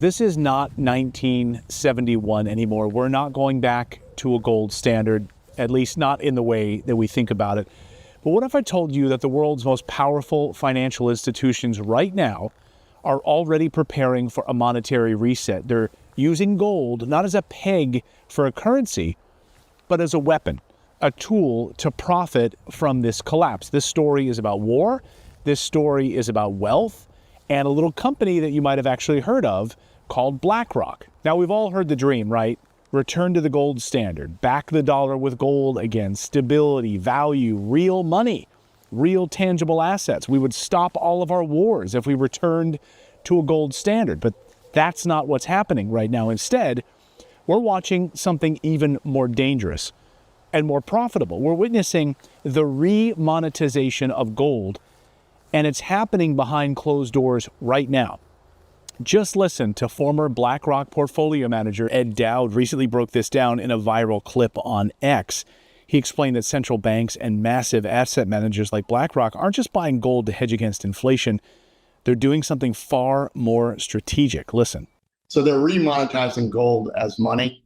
This is not 1971 anymore. We're not going back to a gold standard, at least not in the way that we think about it. But what if I told you that the world's most powerful financial institutions right now are already preparing for a monetary reset? They're using gold not as a peg for a currency, but as a weapon, a tool to profit from this collapse. This story is about war. This story is about wealth and a little company that you might have actually heard of called BlackRock. Now, we've all heard the dream, right? Return to the gold standard, back the dollar with gold again, stability, value, real money, real tangible assets. We would stop all of our wars if we returned to a gold standard, but that's not what's happening right now. Instead, we're watching something even more dangerous and more profitable. We're witnessing the remonetization of gold, and it's happening behind closed doors right now. Just listen to former BlackRock portfolio manager Ed Dowd recently broke this down in a viral clip on X. He explained that central banks and massive asset managers like BlackRock aren't just buying gold to hedge against inflation. They're doing something far more strategic. Listen. So they're remonetizing gold as money.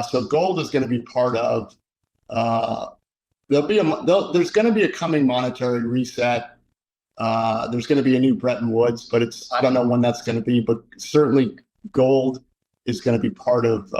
So gold is going to be part of, there's going to be a coming monetary reset. There's going to be a new Bretton Woods, but I don't know when that's going to be, but certainly gold is going to be part of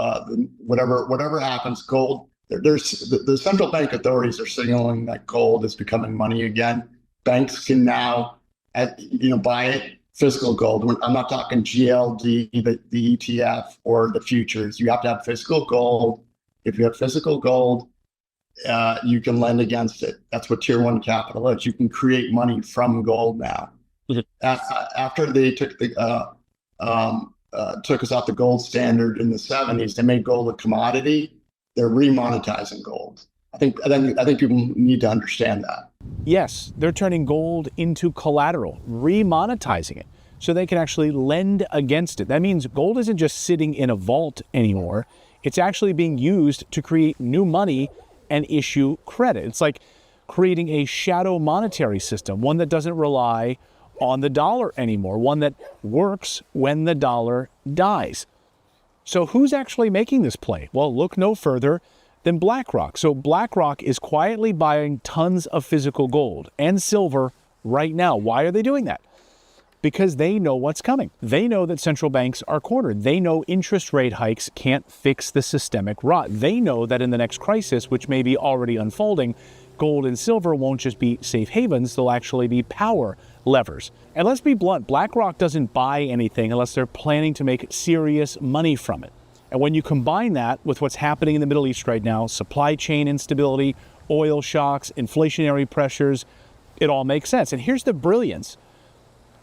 whatever happens. Gold, the central bank authorities are signaling that gold is becoming money again. Banks can now, buy it, physical gold. I'm not talking GLD, the ETF or the futures. You have to have physical gold. If you have physical gold, you can lend against it. That's what Tier 1 capital is. You can create money from gold now. After they took us off the gold standard in the 70s, they made gold a commodity. They're remonetizing gold. I think people need to understand that. Yes, they're turning gold into collateral, remonetizing it, so they can actually lend against it. That means gold isn't just sitting in a vault anymore. It's actually being used to create new money and issue credit. It's like creating a shadow monetary system, one that doesn't rely on the dollar anymore, one that works when the dollar dies. So who's actually making this play? Well, look no further than BlackRock. So BlackRock is quietly buying tons of physical gold and silver right now. Why are they doing that? Because they know what's coming. They know that central banks are cornered. They know interest rate hikes can't fix the systemic rot. They know that in the next crisis, which may be already unfolding, gold and silver won't just be safe havens, they'll actually be power levers. And let's be blunt, BlackRock doesn't buy anything unless they're planning to make serious money from it. And when you combine that with what's happening in the Middle East right now, supply chain instability, oil shocks, inflationary pressures, it all makes sense. And here's the brilliance.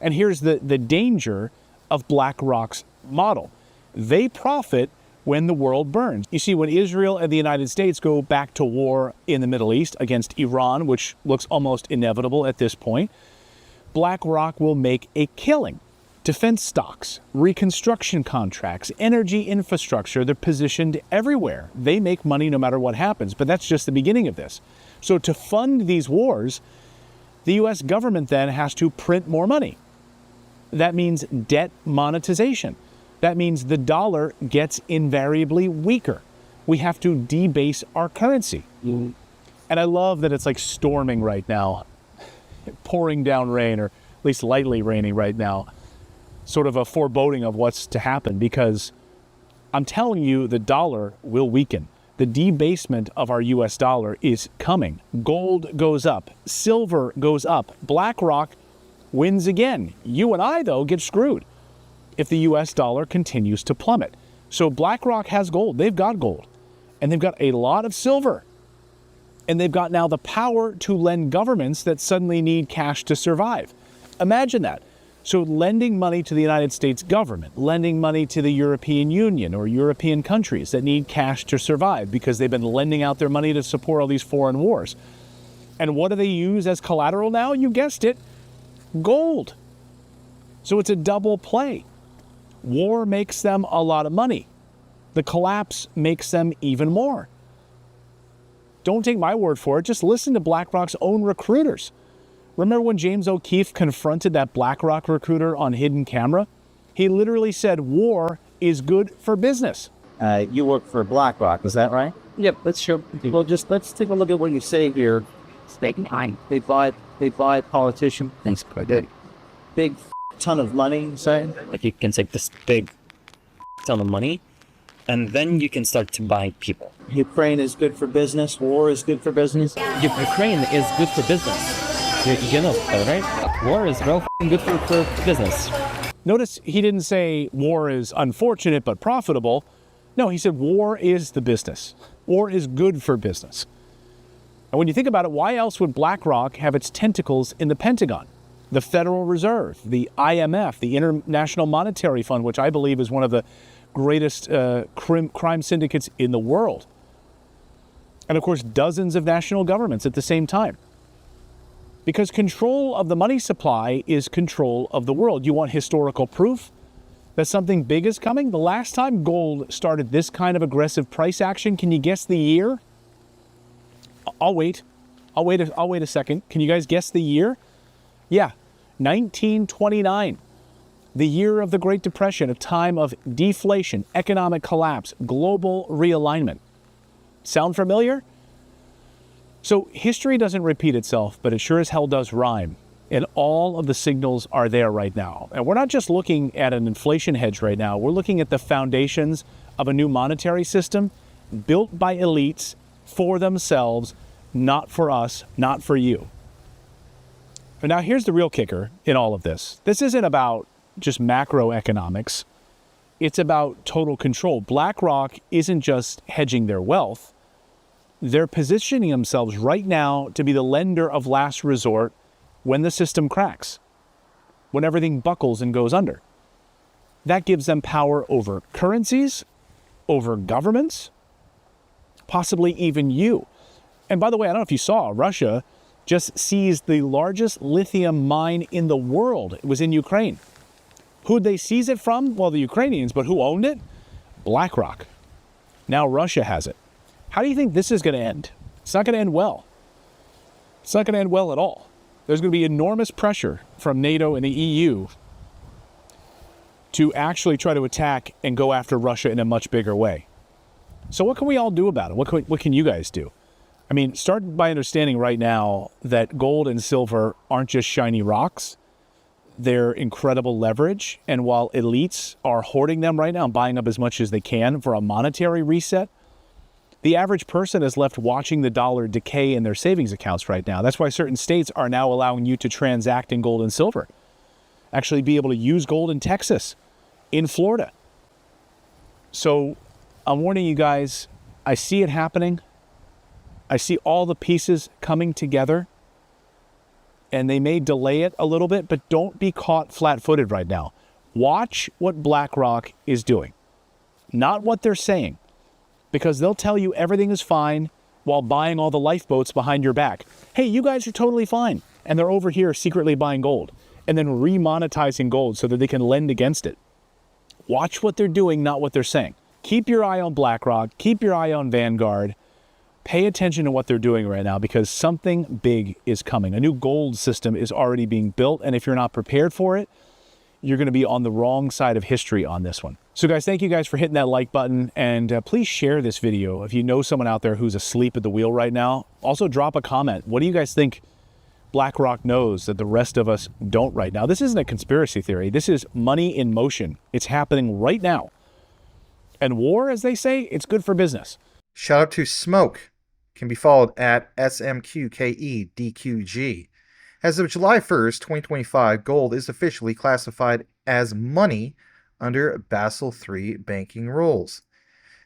And here's the danger of BlackRock's model. They profit when the world burns. You see, when Israel and the United States go back to war in the Middle East against Iran, which looks almost inevitable at this point, BlackRock will make a killing. Defense stocks, reconstruction contracts, energy infrastructure, they're positioned everywhere. They make money no matter what happens, but that's just the beginning of this. So to fund these wars, the US government then has to print more money. That means debt monetization. That means the dollar gets invariably weaker. We have to debase our currency. And I love that it's like storming right now, pouring down rain, or at least lightly raining right now. Sort of a foreboding of what's to happen, because I'm telling you, the dollar will weaken. The debasement of our US dollar is coming. Gold goes up, silver goes up, BlackRock wins again. You and I, though, get screwed if the US dollar continues to plummet. So BlackRock has gold. They've got gold. And they've got a lot of silver. And they've got now the power to lend governments that suddenly need cash to survive. Imagine that. So lending money to the United States government, lending money to the European Union or European countries that need cash to survive because they've been lending out their money to support all these foreign wars. And what do they use as collateral now? You guessed it, gold. So it's a double play. War makes them a lot of money. The collapse makes them even more. Don't take my word for it. Just listen to BlackRock's own recruiters. Remember when James O'Keefe confronted that BlackRock recruiter on hidden camera? He literally said war is good for business. You work for BlackRock, is that right? Yep, that's true. Well, just let's take a look at what you say here. They buy politicians. Thanks, good. Big ton of money, you say? Like you can take this big ton of money, and then you can start to buy people. Ukraine is good for business. War is good for business. Ukraine is good for business. You know that, right? War is real good for business. Notice he didn't say war is unfortunate but profitable. No, he said war is the business. War is good for business. And when you think about it, why else would BlackRock have its tentacles in the Pentagon, the Federal Reserve, the IMF, the International Monetary Fund, which I believe is one of the greatest crime syndicates in the world? And of course, dozens of national governments at the same time. Because control of the money supply is control of the world. You want historical proof that something big is coming? The last time gold started this kind of aggressive price action, can you guess the year? I'll wait a second. Can you guys guess the year? Yeah, 1929. The year of the Great Depression, a time of deflation, economic collapse, global realignment. Sound familiar? So history doesn't repeat itself, but it sure as hell does rhyme. And all of the signals are there right now. And we're not just looking at an inflation hedge right now. We're looking at the foundations of a new monetary system built by elites for themselves, not for us, not for you. But now here's the real kicker in all of this. This isn't about just macroeconomics. It's about total control. BlackRock isn't just hedging their wealth. They're positioning themselves right now to be the lender of last resort when the system cracks, when everything buckles and goes under. That gives them power over currencies, over governments, possibly even you. And by the way, I don't know if you saw, Russia just seized the largest lithium mine in the world. It was in Ukraine. Who'd they seize it from? Well, the Ukrainians, but who owned it? BlackRock. Now Russia has it. How do you think this is going to end? It's not going to end well. It's not going to end well at all. There's going to be enormous pressure from NATO and the EU to actually try to attack and go after Russia in a much bigger way. So what can we all do about it? What can you guys do? I mean, start by understanding right now that gold and silver aren't just shiny rocks. They're incredible leverage. And while elites are hoarding them right now and buying up as much as they can for a monetary reset, the average person is left watching the dollar decay in their savings accounts right now. That's why certain states are now allowing you to transact in gold and silver. Actually be able to use gold in Texas, in Florida. So I'm warning you guys, I see it happening. I see all the pieces coming together. And they may delay it a little bit, but don't be caught flat-footed right now. Watch what BlackRock is doing, not what they're saying. Because they'll tell you everything is fine while buying all the lifeboats behind your back. Hey, you guys are totally fine. And they're over here secretly buying gold and then remonetizing gold so that they can lend against it. Watch what they're doing, not what they're saying. Keep your eye on BlackRock. Keep your eye on Vanguard. Pay attention to what they're doing right now because something big is coming. A new gold system is already being built. And if you're not prepared for it, you're going to be on the wrong side of history on this one. So guys, thank you guys for hitting that like button and please share this video if you know someone out there who's asleep at the wheel right now. Also drop a comment. What do you guys think BlackRock knows that the rest of us don't right now? This isn't a conspiracy theory. This is money in motion. It's happening right now. And war, as they say, it's good for business. Shout out to Smoke. Can be followed at SMQKEDQG. As of July 1st, 2025, gold is officially classified as money under Basel III Banking Rules.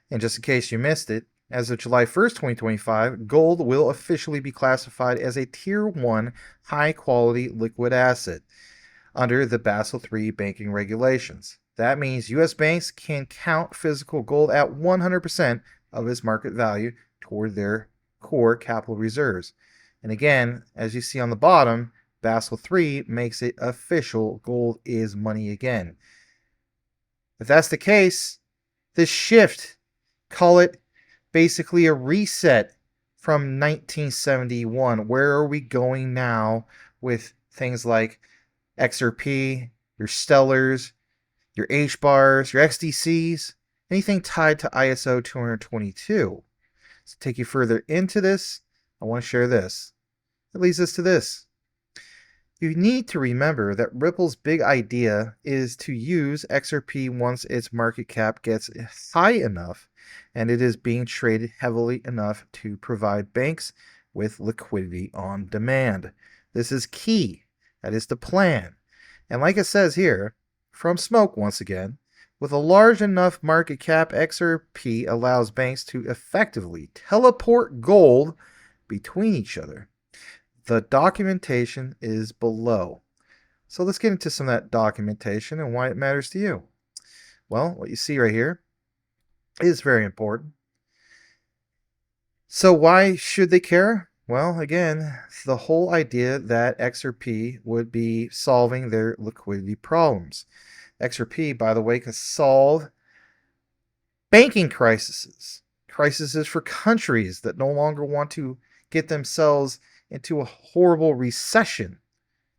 And just in case you missed it, as of July 1st, 2025, gold will officially be classified as a Tier 1 high-quality liquid asset under the Basel III Banking Regulations. That means U.S. banks can count physical gold at 100% of its market value toward their core capital reserves. And again, as you see on the bottom, Basel III makes it official gold is money again. If that's the case, this shift, call it basically a reset from 1971. Where are we going now with things like XRP, your Stellars, your hbars, your XDCs, anything tied to ISO 222. To take you further into this, I want to share this. It leads us to this. You need to remember that Ripple's big idea is to use XRP once its market cap gets high enough and it is being traded heavily enough to provide banks with liquidity on demand. This is key. That is the plan. And like it says here, from Smoke once again, with a large enough market cap, XRP allows banks to effectively teleport gold between each other. The documentation is below. So let's get into some of that documentation and why it matters to you. Well, what you see right here is very important. So why should they care? Well, again, the whole idea that XRP would be solving their liquidity problems. XRP, by the way, can solve banking crises for countries that no longer want to get themselves into a horrible recession.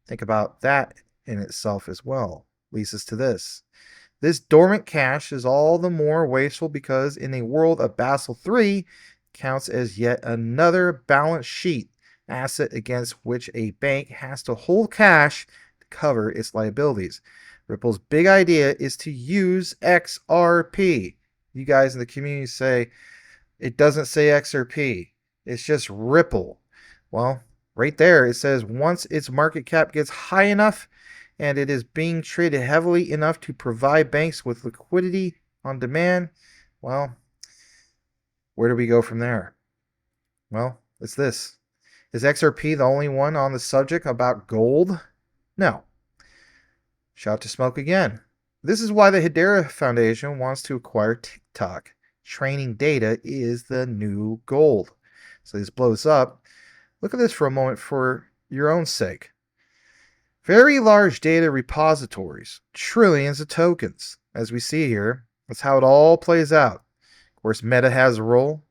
Think about that in itself as well. Leads us to this. This dormant cash is all the more wasteful because in a world of Basel III, counts as yet another balance sheet asset against which a bank has to hold cash to cover its liabilities. Ripple's big idea is to use XRP. You guys in the community say, it doesn't say XRP. It's just Ripple. Well, right there it says once its market cap gets high enough and it is being traded heavily enough to provide banks with liquidity on demand, well, where do we go from there? Well, it's this. Is XRP the only one on the subject about gold? No. Shout to Smoke again. This is why the Hedera Foundation wants to acquire TikTok. Training data is the new gold. So this blows up. Look at this for a moment for your own sake. Very large data repositories, trillions of tokens. As we see here, that's how it all plays out. Of course, Meta has a role,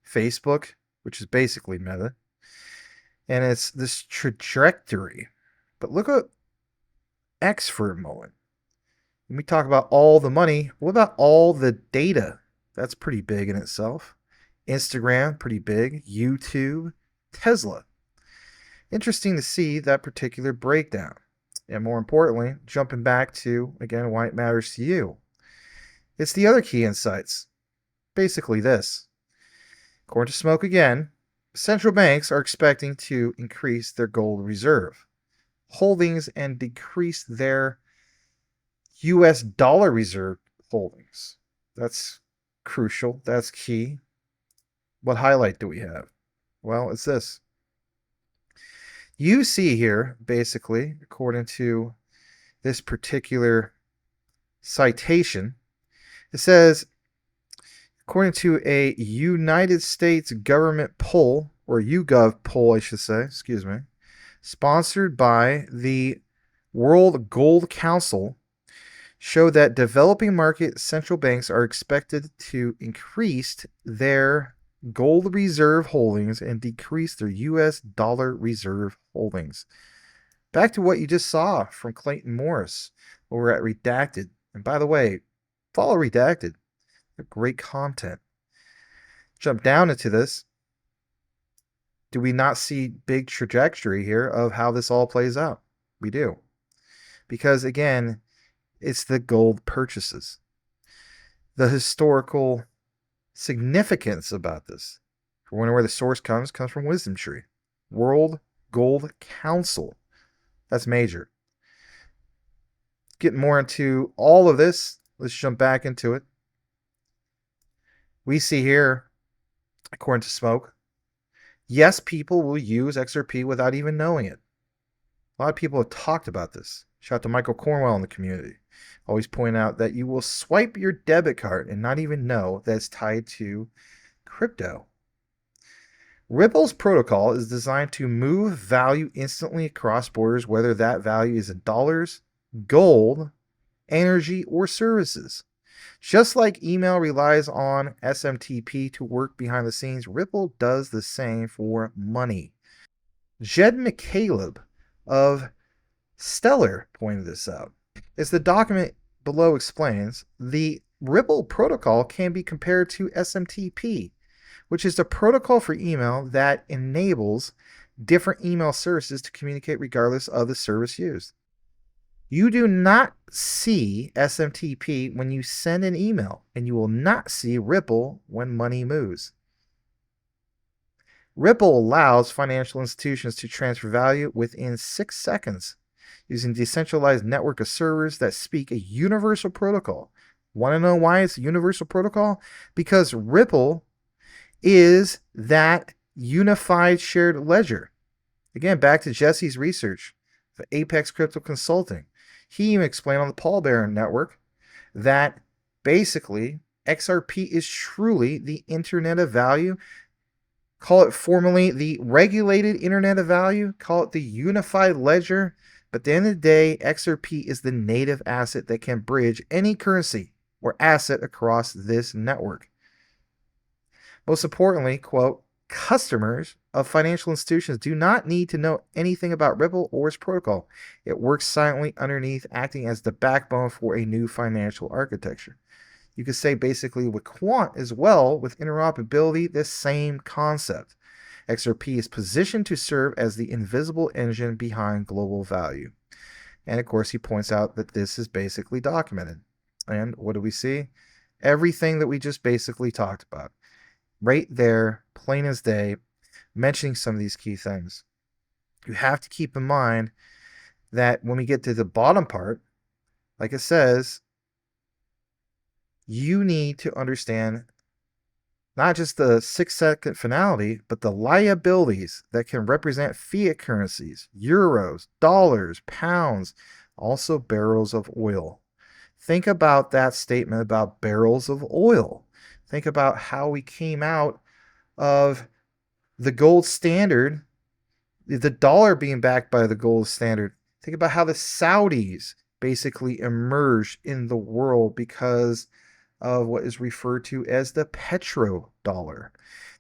Facebook, which is basically Meta, and it's this trajectory. But look at X for a moment. When we talk about all the money, what about all the data? That's pretty big in itself. Instagram, pretty big. YouTube, Tesla. Interesting to see that particular breakdown. And more importantly, jumping back to, again, why it matters to you. It's the other key insights. Basically this. According to Smoke again, central banks are expecting to increase their gold reserve holdings and decrease their US dollar reserve holdings. That's crucial. That's key. What highlight do we have? Well, it's this. You see here, basically, according to this particular citation, it says, according to a United States government poll, or YouGov poll, I should say, excuse me, sponsored by the World Gold Council, show that developing market central banks are expected to increase their gold reserve holdings and decrease their US dollar reserve holdings. Back to what you just saw from Clayton Morris over at Redacted. And by the way, follow Redacted. They're great content. Jump down into this. Do we not see big trajectory here of how this all plays out? We do. Because again, it's the gold purchases. The historical significance about this. If you wonder where the source comes from Wisdom Tree. World Gold Council. That's major. Getting more into all of this, let's jump back into it. We see here, according to Smoke, yes, people will use XRP without even knowing it. A lot of people have talked about this. Shout out to Michael Cornwell in the community. Always point out that you will swipe your debit card and not even know that it's tied to crypto. Ripple's protocol is designed to move value instantly across borders, whether that value is in dollars, gold, energy, or services. Just like email relies on SMTP to work behind the scenes, Ripple does the same for money. Jed McCaleb of Stellar pointed this out. It's the document below explains, the Ripple protocol can be compared to SMTP, which is the protocol for email that enables different email services to communicate regardless of the service used. You do not see SMTP when you send an email, and you will not see Ripple when money moves. Ripple allows financial institutions to transfer value within 6 seconds using a decentralized network of servers that speak a universal protocol. Want to know why it's a universal protocol? Because Ripple is that unified shared ledger. Again, back to Jesse's research for Apex Crypto Consulting. He even explained on the Paul Barron network that basically XRP is truly the Internet of Value. Call it formerly the regulated Internet of Value. Call it the unified ledger. But at the end of the day, XRP is the native asset that can bridge any currency or asset across this network. Most importantly, quote, customers of financial institutions do not need to know anything about Ripple or its protocol. It works silently underneath, acting as the backbone for a new financial architecture. You could say basically with Quant as well, with interoperability, the same concept. XRP is positioned to serve as the invisible engine behind global value. And of course, he points out that this is basically documented. And what do we see? Everything that we just basically talked about. Right there, plain as day, mentioning some of these key things. You have to keep in mind that when we get to the bottom part, like it says, you need to understand not just the 6-second finality, but the liabilities that can represent fiat currencies, euros, dollars, pounds, also barrels of oil. Think about that statement about barrels of oil. Think about how we came out of the gold standard, the dollar being backed by the gold standard. Think about how the Saudis basically emerged in the world because of what is referred to as the petrodollar.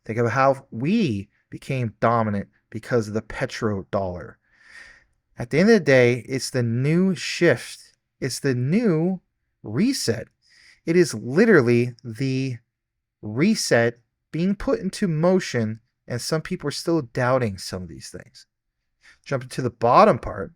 Think of how we became dominant because of the petrodollar. At the end of the day, it's the new shift. It's the new reset. It is literally the reset being put into motion, and some people are still doubting some of these things. Jumping to the bottom part,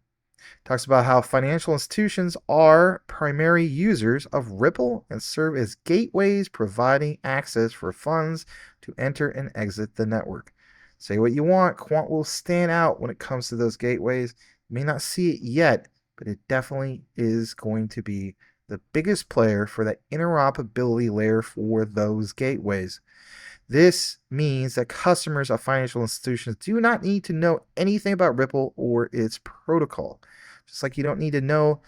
talks about how financial institutions are primary users of Ripple and serve as gateways providing access for funds to enter and exit the network. Say what you want, Quant will stand out when it comes to those gateways. You may not see it yet, but it definitely is going to be the biggest player for that interoperability layer for those gateways. This means that customers of financial institutions do not need to know anything about Ripple or its protocol. Just like you don't need to know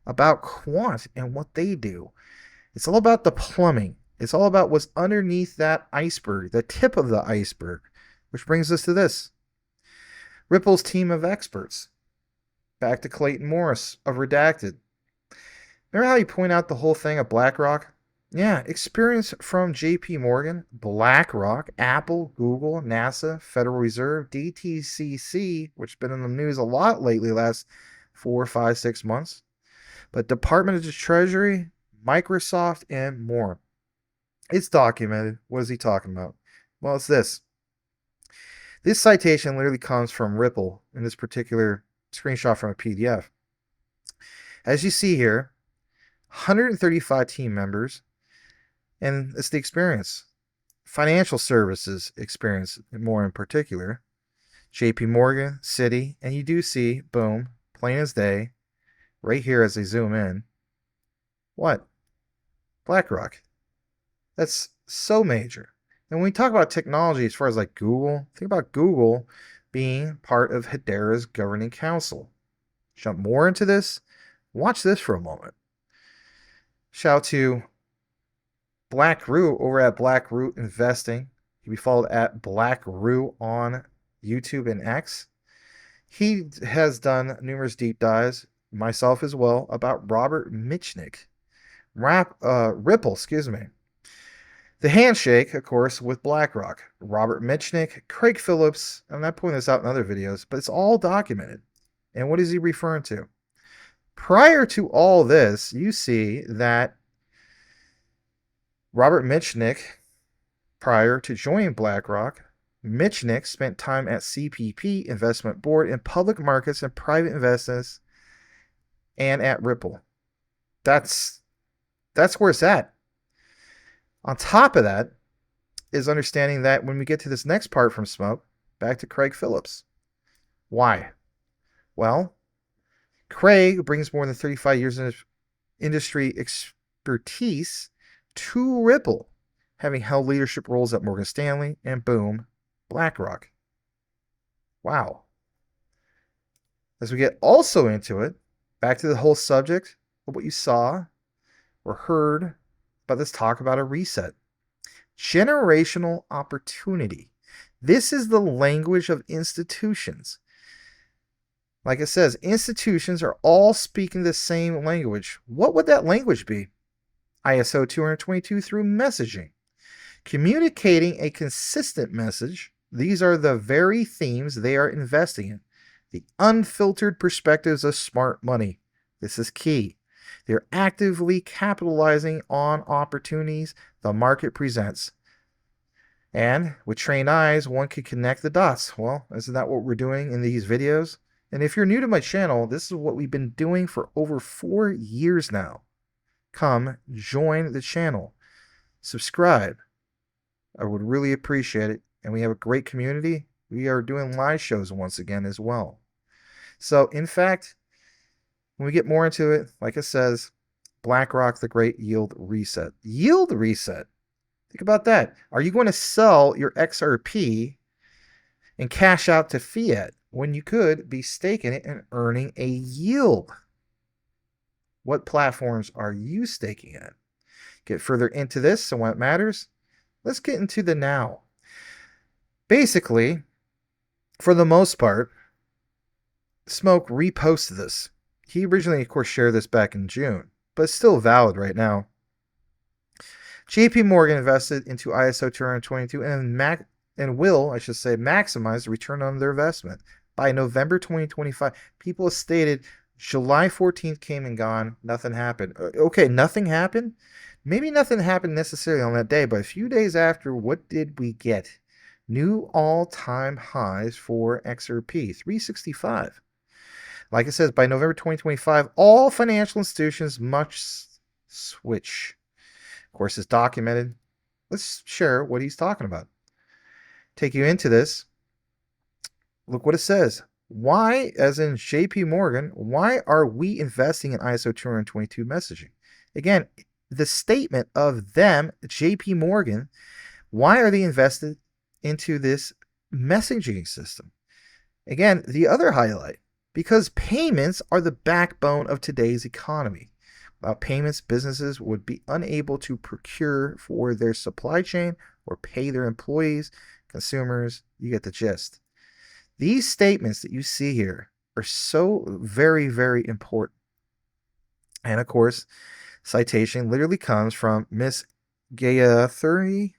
about Quant and what they do. It's all about the plumbing. It's all about what's underneath that iceberg, the tip of the iceberg, which brings us to this. Ripple's team of experts. Back to Clayton Morris of Redacted. Remember how you point out the whole thing of BlackRock? Yeah, experience from JPMorgan, BlackRock, Apple, Google, NASA, Federal Reserve, BTCC, which has been in the news a lot lately, last 4, 5, 6 months, but Department of the Treasury, Microsoft, and more. It's documented. What is he talking about? Well, it's this. This citation literally comes from Ripple in this particular screenshot from a PDF. As you see here, 135 team members, and it's the experience. Financial services experience, more in particular. JPMorgan, Citi, and you do see, boom, plain as day, right here as they zoom in. What? BlackRock. That's so major. And when we talk about technology as far as like Google, think about Google being part of Hedera's governing council. Jump more into this. Watch this for a moment. Shout out to BlackRoot over at BlackRoot Investing. He can be followed at BlackRoot on YouTube and X. He has done numerous deep dives, myself as well, about Robert Mitchnick. Ripple, excuse me. The handshake, of course, with BlackRock. Robert Mitchnick, Craig Phillips. I'm not pointing this out in other videos, but it's all documented. And what is he referring to? prior to all this, you see that Robert Mitchnick, prior to joining BlackRock, Mitchnick spent time at CPP Investment Board in public markets and private investments and at Ripple. That's where it's at. On top of that is understanding that when we get to this next part from Smoke, back to Craig Phillips. Why? Well, Craig brings more than 35 years of industry expertise to Ripple, having held leadership roles at Morgan Stanley and boom, BlackRock. Wow. As we get also into it, back to the whole subject of what you saw or heard about this talk about a reset. Generational opportunity. This is the language of institutions. Like it says, institutions are all speaking the same language. What would that language be? ISO 222 through messaging. Communicating a consistent message. These are the very themes they are investing in. The unfiltered perspectives of smart money. This is key. They're actively capitalizing on opportunities the market presents. And with trained eyes, one can connect the dots. Well, isn't that what we're doing in these videos? And if you're new to my channel, this is what we've been doing for over 4 years now. Come join the channel. Subscribe. I would really appreciate it. And we have a great community. We are doing live shows once again as well. So, in fact, when we get more into it, like it says, BlackRock, the Great Yield Reset. Yield Reset. Think about that. Are you going to sell your XRP and cash out to fiat when you could be staking it and earning a yield? What platforms are you staking at? Get further into this and what matters. Let's get into the now. Basically, for the most part, Smoke reposted this. He originally, of course, shared this back in June, but it's still valid right now. JPMorgan invested into ISO 222 and will, I should say, maximize the return on their investment. By November 2025, people have stated July 14th came and gone, nothing happened. Okay, nothing happened? Maybe nothing happened necessarily on that day, but a few days after, what did we get? New all-time highs for XRP, 365. Like it says, by November 2025, all financial institutions must switch. Of course, it's documented. Let's share what he's talking about. Take you into this. Look what it says. Why, as in JPMorgan, why are we investing in ISO 222 messaging? Again, the statement of them, JPMorgan, why are they invested into this messaging system? Again, the other highlight, because payments are the backbone of today's economy. Without payments, businesses would be unable to procure for their supply chain or pay their employees, consumers. You get the gist. These statements that you see here are so very, very important. And of course, citation literally comes from Miss Gayatri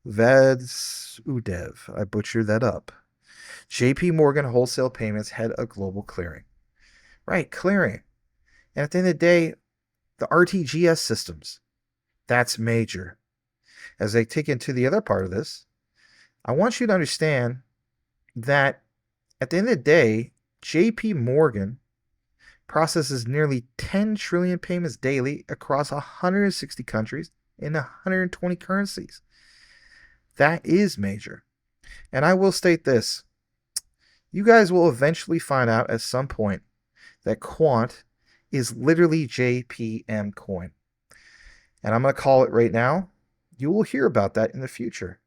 Vadsudev. I butchered that up. JPMorgan Wholesale Payments Head of Global Clearing. Right, clearing. And at the end of the day, the RTGS systems, that's major. As I take into the other part of this, I want you to understand that at the end of the day, JPMorgan processes nearly 10 trillion payments daily across 160 countries in 120 currencies. That is major. And I will state this. You guys will eventually find out at some point that Quant is literally JPM coin. And I'm going to call it right now. You will hear about that in the future.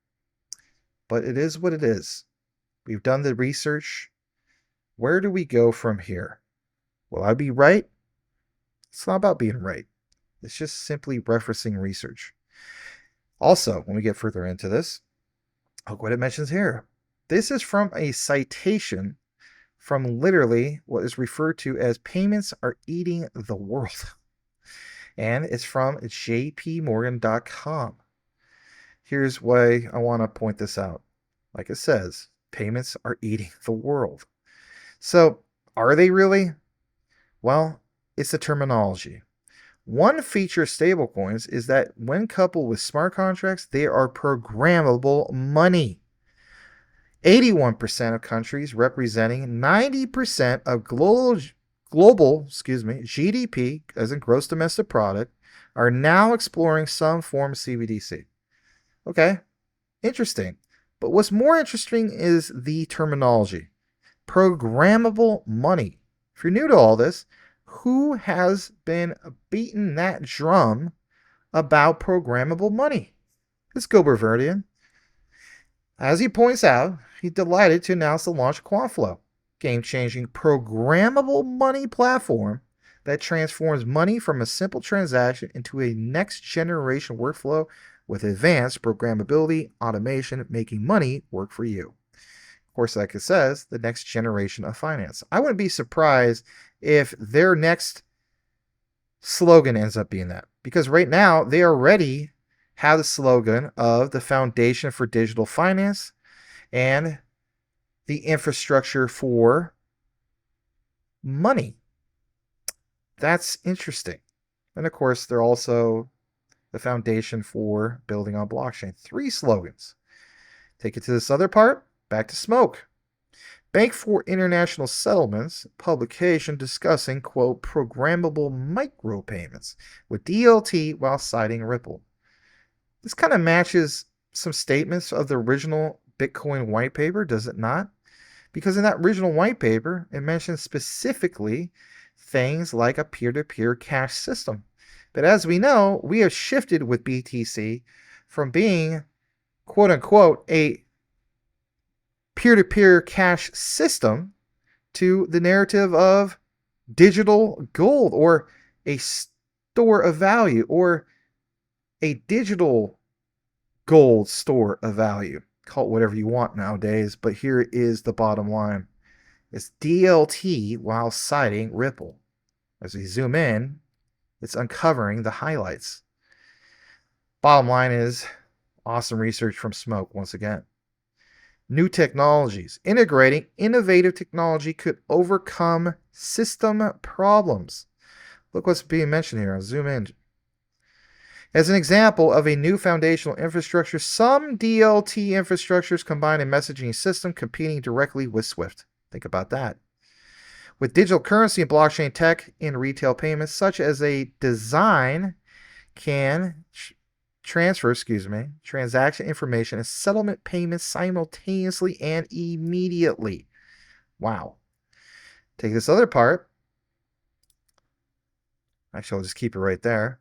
But it is what it is. We've done the research. Where do we go from here? Will I be right? It's not about being right. It's just simply referencing research. Also, when we get further into this, look what it mentions here. This is from a citation from literally what is referred to as payments are eating the world. And it's from jpmorgan.com. Here's why I want to point this out. Like it says, payments are eating the world. So, are they really? Well, it's the terminology. One feature of stablecoins is that when coupled with smart contracts, they are programmable money. 81% of countries representing 90% of global GDP, as in gross domestic product, are now exploring some form of CBDC. Okay, interesting. But what's more interesting is the terminology. Programmable money. If you're new to all this, who has been beating that drum about programmable money? It's Gilbert Verdian. As he points out, he's delighted to announce the launch of Quant, game-changing programmable money platform that transforms money from a simple transaction into a next-generation workflow with advanced programmability, automation, making money work for you. Of course, like it says, the next generation of finance. I wouldn't be surprised if their next slogan ends up being that, because right now they already have the slogan of the foundation for digital finance and the infrastructure for money. That's interesting. And of course, they're also the foundation for building on blockchain. 3 slogans. Take it to this other part, back to smoke. Bank for International Settlements publication discussing, quote, programmable micropayments with DLT while citing Ripple. This kind of matches some statements of the original Bitcoin white paper, does it not? Because in that original white paper, it mentions specifically things like a peer-to-peer cash system. But as we know, we have shifted with BTC from being, quote-unquote, a peer-to-peer cash system to the narrative of digital gold, or a store of value, or a digital gold store of value. Call it whatever you want nowadays, but here is the bottom line. It's DLT while citing Ripple. As we zoom in, it's uncovering the highlights. Bottom line is awesome research from Smoke once again. New technologies. Integrating innovative technology could overcome system problems. Look what's being mentioned here. I'll zoom in. As an example of a new foundational infrastructure, some DLT infrastructures combine a messaging system competing directly with SWIFT. Think about that. With digital currency and blockchain tech in retail payments, such as a design can transfer transaction information and settlement payments simultaneously and immediately. Wow. Take this other part. Actually, I'll just keep it right there.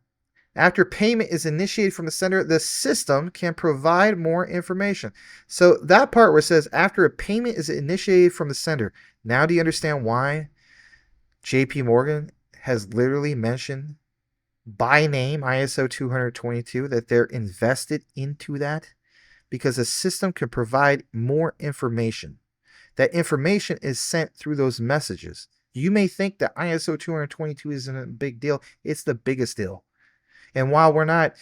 After payment is initiated from the sender, the system can provide more information. So that part where it says after a payment is initiated from the sender, now do you understand why JPMorgan has literally mentioned by name ISO 222 that they're invested into that? Because the system can provide more information. That information is sent through those messages. You may think that ISO 222 isn't a big deal. It's the biggest deal. And while we're not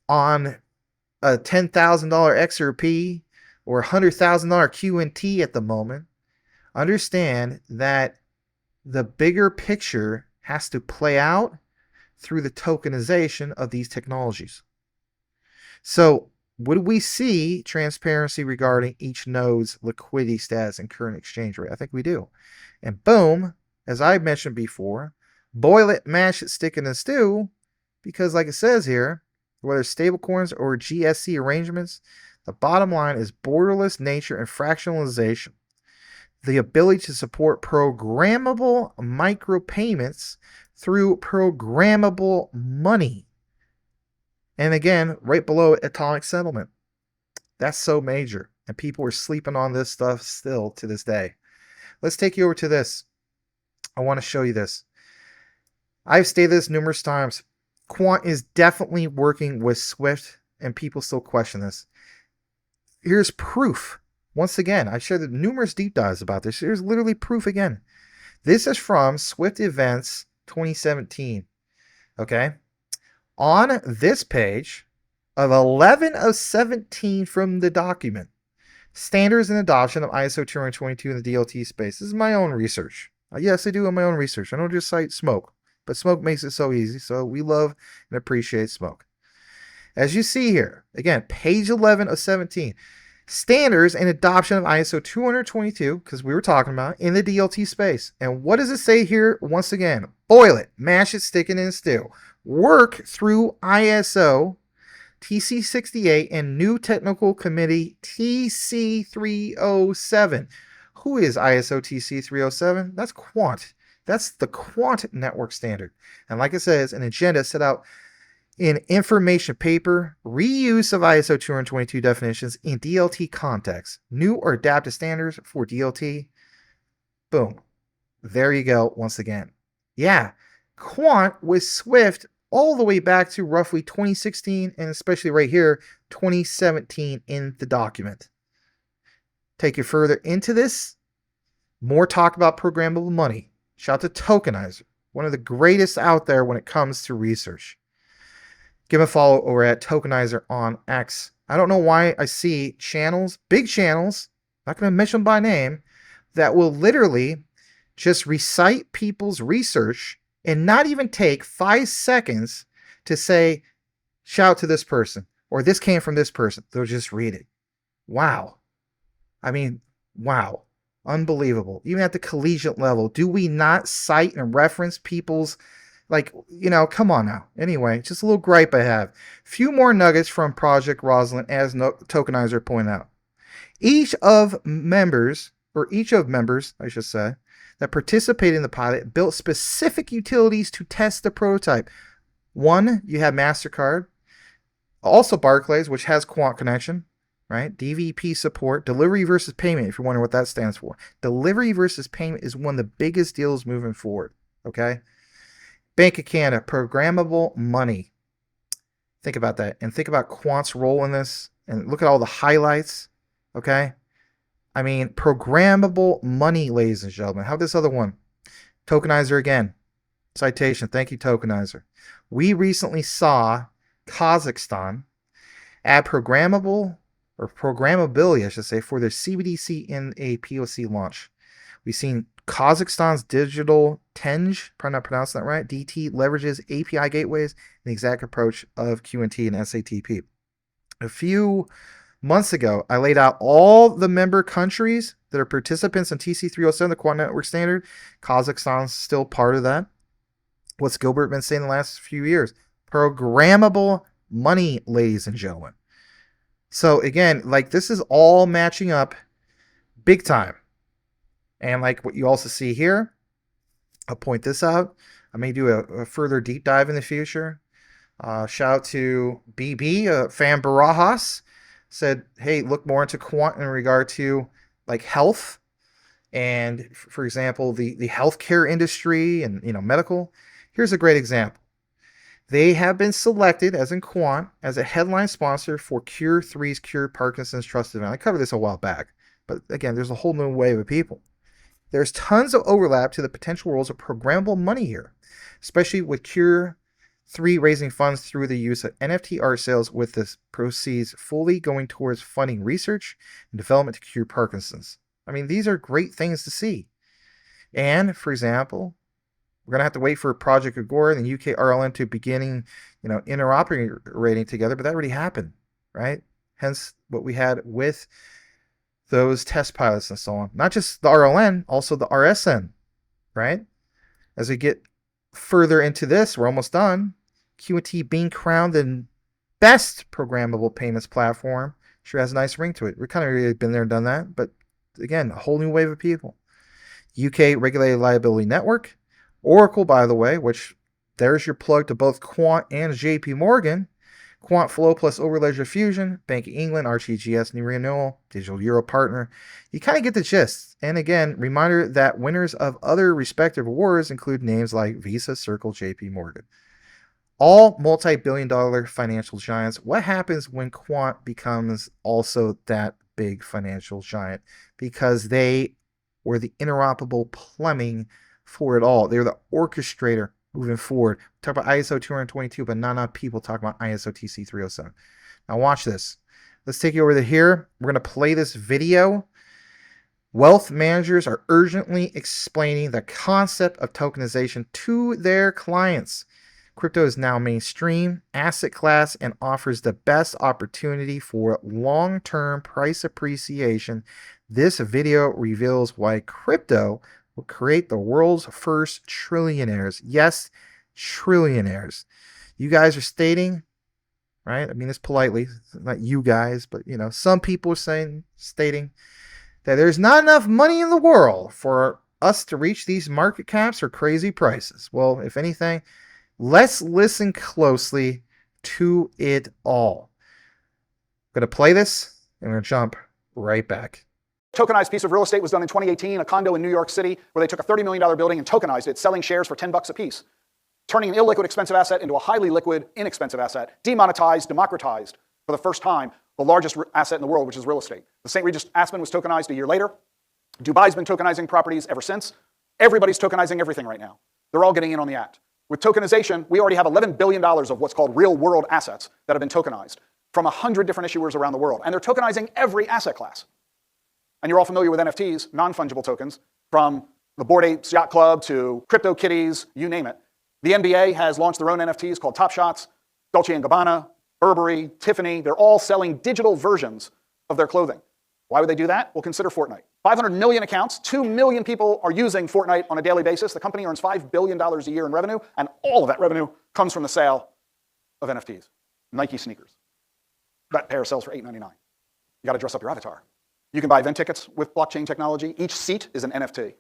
on a $10,000 XRP or $100,000 QNT at the moment, understand that the bigger picture has to play out through the tokenization of these technologies. So would we see transparency regarding each node's liquidity status and current exchange rate? I think we do. And boom, as I mentioned before, boil it, mash it, stick it in a stew. Because like it says here, whether stablecoins or GSC arrangements, the bottom line is borderless nature and fractionalization. The ability to support programmable micropayments through programmable money. And again, right below atomic settlement. That's so major. And people are sleeping on this stuff still to this day. Let's take you over to this. I want to show you this. I've stated this numerous times. Quant is definitely working with SWIFT, and people still question this. Here's proof. Once again, I shared numerous deep dives about this. Here's literally proof again. This is from Swift Events 2017. Okay? On this page of 11 of 17 from the document, standards and adoption of ISO 222 in the DLT space. This is my own research. Yes, I do my own research. I don't just cite Smoke. but Smoke makes it so easy. So we love and appreciate Smoke. As you see here, again, page 11 of 17, standards and adoption of ISO 222, because we were talking about in the DLT space. And what does it say here? Once again, boil it, mash it, stick it in stew. Work through ISO TC68 and new technical committee TC307. Who is ISO TC307? That's Quant. That's the Quant network standard. And like it says, an agenda set out in information paper, reuse of ISO 222 definitions in DLT context, new or adapted standards for DLT. Boom. There you go once again. Yeah, Quant was swift all the way back to roughly 2016 and especially right here, 2017 in the document. Take you further into this, more talk about programmable money. Shout out to Tokenizer, one of the greatest out there when it comes to research. Give a follow over at Tokenizer on X. I don't know why I see channels, big channels, not going to mention by name, that will literally just recite people's research and not even take 5 seconds to say, shout out to this person, or this came from this person. They'll just read it. Wow. I mean, wow. Unbelievable. Even at the collegiate level, do we not cite and reference people's, like, you know, come on now. Anyway, just a little gripe I have. Few more nuggets from Project Rosalind, as Tokenizer pointed out. Each of members, I should say, that participated in the pilot built specific utilities to test the prototype. One, you have MasterCard, also Barclays, which has Quant connection, right? DVP support, delivery versus payment, if you're wondering what that stands for. Delivery versus payment is one of the biggest deals moving forward, okay? Bank of Canada, programmable money. Think about that, and think about Quant's role in this, and look at all the highlights, okay? I mean, programmable money, ladies and gentlemen. How about this other one? Tokenizer again. Citation. Thank you, Tokenizer. We recently saw Kazakhstan add programmable, or programmability, I should say, for their CBDC in a POC launch. We've seen Kazakhstan's digital Tenj, probably not pronouncing that right, DT leverages API gateways and the exact approach of QNT and SATP. A few months ago, I laid out all the member countries that are participants in TC307, the Quant Network Standard. Kazakhstan's still part of that. What's Gilbert been saying the last few years? Programmable money, ladies and gentlemen. So again, like, this is all matching up big time. And like what you also see here, I'll point this out. I may do a further deep dive in the future. Shout out to BB, Fan Barajas. Said, hey, look more into Quant in regard to like health and, for example, the healthcare industry and, you know, medical. Here's a great example. They have been selected, as in Quant, as a headline sponsor for Cure 3's Cure Parkinson's Trust event. I covered this a while back, but again, there's a whole new wave of people. There's tons of overlap to the potential roles of programmable money here, especially with Cure 3 raising funds through the use of NFT art sales, with the proceeds fully going towards funding research and development to cure Parkinson's. I mean, these are great things to see. And, for example, we're going to have to wait for Project Agora and the UK RLN to beginning, you know, interoperating together, but that already happened, right? Hence what we had with those test pilots and so on. Not just the RLN, also the RSN, right? As we get further into this, we're almost done. QNT being crowned the best programmable payments platform sure has a nice ring to it. We've kind of really been there and done that, but again, a whole new wave of people. UK Regulated Liability Network, Oracle, by the way, which there's your plug to both Quant and JPMorgan. Quant Flow plus Overledger Fusion, Bank of England, RTGS, New Renewal, Digital Euro Partner. You kind of get the gist. And again, reminder that winners of other respective awards include names like Visa, Circle, JPMorgan. All multi-billion-dollar financial giants. What happens when Quant becomes also that big financial giant? Because they were the interoperable plumbing for it all. They were the orchestrator moving forward. Talk about ISO 222, but not enough people talk about ISO TC 307. Now watch this. Let's take you over to here. We're going to play this video. Wealth managers are urgently explaining the concept of tokenization to their clients. Crypto is now mainstream asset class and offers the best opportunity for long-term price appreciation. This video reveals why crypto will create the world's first trillionaires. Yes, trillionaires. You guys are stating, right? I mean this politely, not you guys, but some people are stating that there's not enough money in the world for us to reach these market caps or crazy prices. Well, if anything, let's listen closely to it all. I'm going to play this and we're going to jump right back. Tokenized piece of real estate was done in 2018, a condo in New York City, where they took a $30 million building and tokenized it, selling shares for $10 a piece, turning an illiquid expensive asset into a highly liquid, inexpensive asset, demonetized, democratized for the first time, the largest asset in the world, which is real estate. The St. Regis Aspen was tokenized a year later. Dubai's been tokenizing properties ever since. Everybody's tokenizing everything right now. They're all getting in on the act. With tokenization, we already have $11 billion of what's called real-world assets that have been tokenized from 100 different issuers around the world. And they're tokenizing every asset class. And you're all familiar with NFTs, non-fungible tokens, from the Bored Apes Yacht Club to Crypto Kitties, you name it. The NBA has launched their own NFTs called Top Shots, Dolce & Gabbana, Burberry, Tiffany. They're all selling digital versions of their clothing. Why would they do that? Well, consider Fortnite. 500 million accounts, 2 million people are using Fortnite on a daily basis. The company earns $5 billion a year in revenue, and all of that revenue comes from the sale of NFTs. Nike sneakers. That pair sells for $8.99. You got to dress up your avatar. You can buy event tickets with blockchain technology. Each seat is an NFT.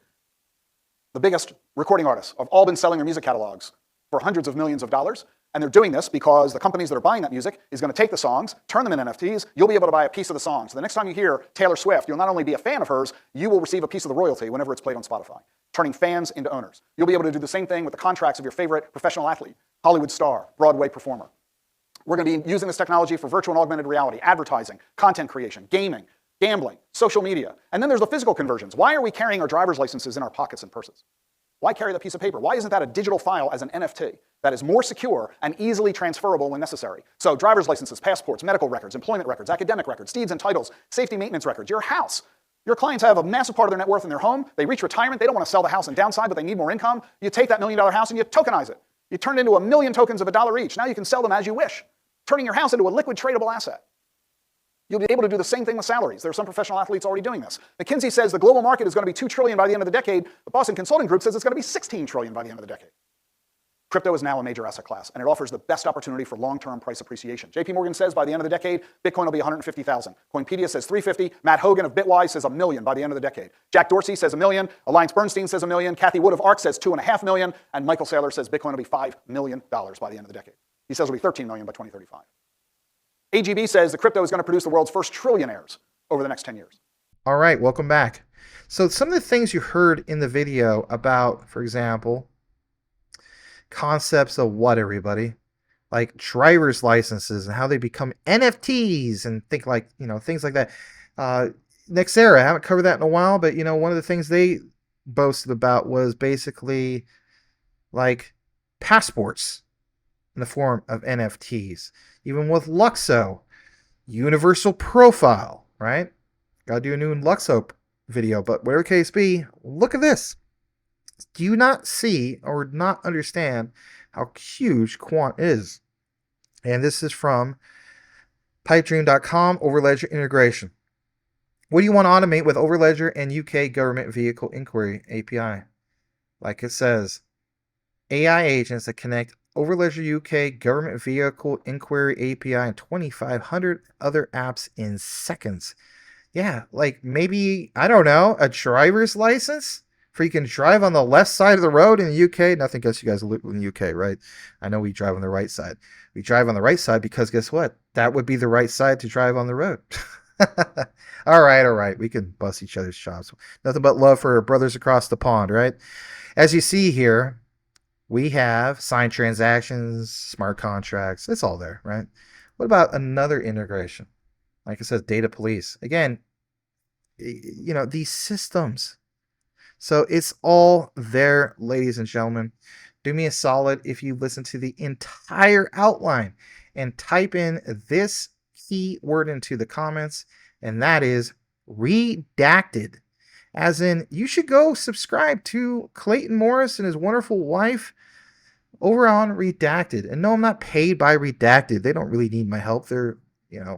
The biggest recording artists have all been selling their music catalogs for hundreds of millions of dollars. And they're doing this because the companies that are buying that music is going to take the songs, turn them into NFTs. You'll be able to buy a piece of the song. So the next time you hear Taylor Swift, you'll not only be a fan of hers, you will receive a piece of the royalty whenever it's played on Spotify, turning fans into owners. You'll be able to do the same thing with the contracts of your favorite professional athlete, Hollywood star, Broadway performer. We're going to be using this technology for virtual and augmented reality, advertising, content creation, gaming, gambling, social media. And then there's the physical conversions. Why are we carrying our driver's licenses in our pockets and purses? Why carry that piece of paper? Why isn't that a digital file as an NFT that is more secure and easily transferable when necessary? So driver's licenses, passports, medical records, employment records, academic records, deeds and titles, safety maintenance records, your house. Your clients have a massive part of their net worth in their home. They reach retirement. They don't want to sell the house and downsize, but they need more income. You take that $1 million house and you tokenize it. You turn it into 1 million tokens of $1 each. Now you can sell them as you wish, turning your house into a liquid tradable asset. You'll be able to do the same thing with salaries. There are some professional athletes already doing this. McKinsey says the global market is going to be $2 trillion by the end of the decade. The Boston Consulting Group says it's going to be $16 trillion by the end of the decade. Crypto is now a major asset class, and it offers the best opportunity for long-term price appreciation. JPMorgan says by the end of the decade, Bitcoin will be 150,000. Coinpedia says 350. Matt Hogan of Bitwise says 1 million by the end of the decade. Jack Dorsey says 1 million. Alliance Bernstein says 1 million. Kathy Wood of ARK says 2.5 million. And Michael Saylor says Bitcoin will be $5 million by the end of the decade. He says it'll be 13 million by 2035. AGB says the crypto is going to produce the world's first trillionaires over the next 10 years. All right, welcome back. So some of the things you heard in the video about, for example, concepts of what, everybody? Like driver's licenses and how they become NFTs and things like that. Nexera, I haven't covered that in a while, but one of the things they boasted about was basically like passports in the form of NFTs. Even with Luxo, universal profile, right? Got to do a new Luxo video, but whatever case be, look at this. Do you not see or not understand how huge Quant is? And this is from pipedream.com, Overledger integration. What do you want to automate with Overledger and UK Government Vehicle Inquiry API? Like it says, AI agents that connect Overledger UK Government Vehicle Inquiry API and 2,500 other apps in seconds. Yeah, like maybe, I don't know, a driver's license for you can drive on the left side of the road in the UK. Nothing against you guys in the UK, right? I know we drive on the right side. We drive on the right side because guess what? That would be the right side to drive on the road. All right. We can bust each other's chops. Nothing but love for our brothers across the pond, right? As you see here, we have signed transactions, smart contracts. It's all there, right? What about another integration? Like I said, data police. Again, these systems. So it's all there, ladies and gentlemen. Do me a solid if you listen to the entire outline and type in this key word into the comments, and that is redacted. As in, you should go subscribe to Clayton Morris and his wonderful wife over on Redacted. And no, I'm not paid by Redacted. They don't really need my help. They're,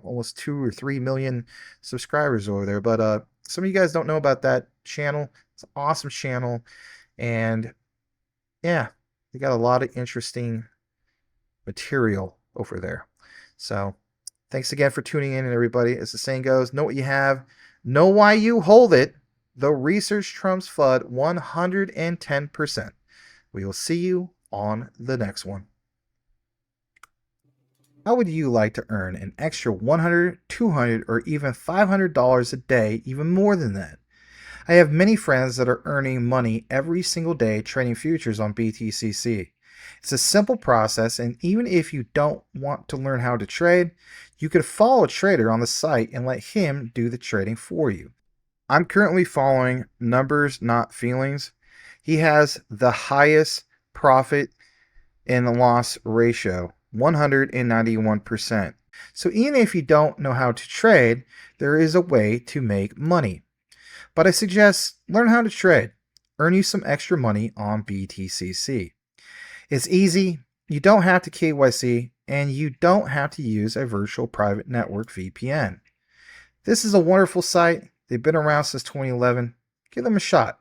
almost 2 or 3 million subscribers over there. But some of you guys don't know about that channel. It's an awesome channel. And yeah, they got a lot of interesting material over there. So thanks again for tuning in, and everybody. As the saying goes, know what you have, know why you hold it. The research trumps FUD 110%. We will see you on the next one. How would you like to earn an extra $100, $200, or even $500 a day, even more than that? I have many friends that are earning money every single day trading futures on BTCC. It's a simple process, and even if you don't want to learn how to trade, you could follow a trader on the site and let him do the trading for you. I'm currently following Numbers Not Feelings. He has the highest profit and loss ratio, 191%. So even if you don't know how to trade, there is a way to make money. But I suggest learn how to trade. Earn you some extra money on BTCC. It's easy, you don't have to KYC, and you don't have to use a virtual private network VPN. This is a wonderful site. They've been around since 2011. Give them a shot.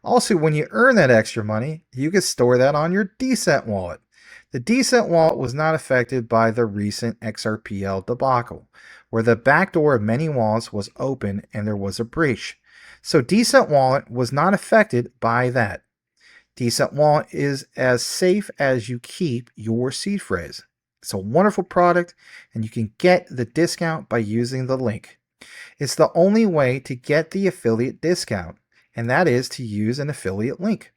Also, when you earn that extra money, you can store that on your Decent wallet. The Decent wallet was not affected by the recent XRPL debacle, where the backdoor of many wallets was open and there was a breach. So Decent wallet was not affected by that. Decent wallet is as safe as you keep your seed phrase. It's a wonderful product, and you can get the discount by using the link. It's the only way to get the affiliate discount, and that is to use an affiliate link.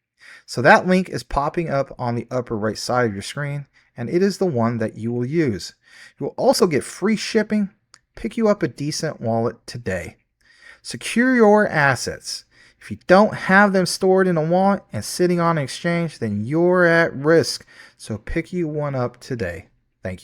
So that link is popping up on the upper right side of your screen, and it is the one that you will use. You will also get free shipping. Pick you up a Decent wallet today. Secure your assets. If you don't have them stored in a wallet and sitting on an exchange, then you're at risk. So pick you one up today. Thank you.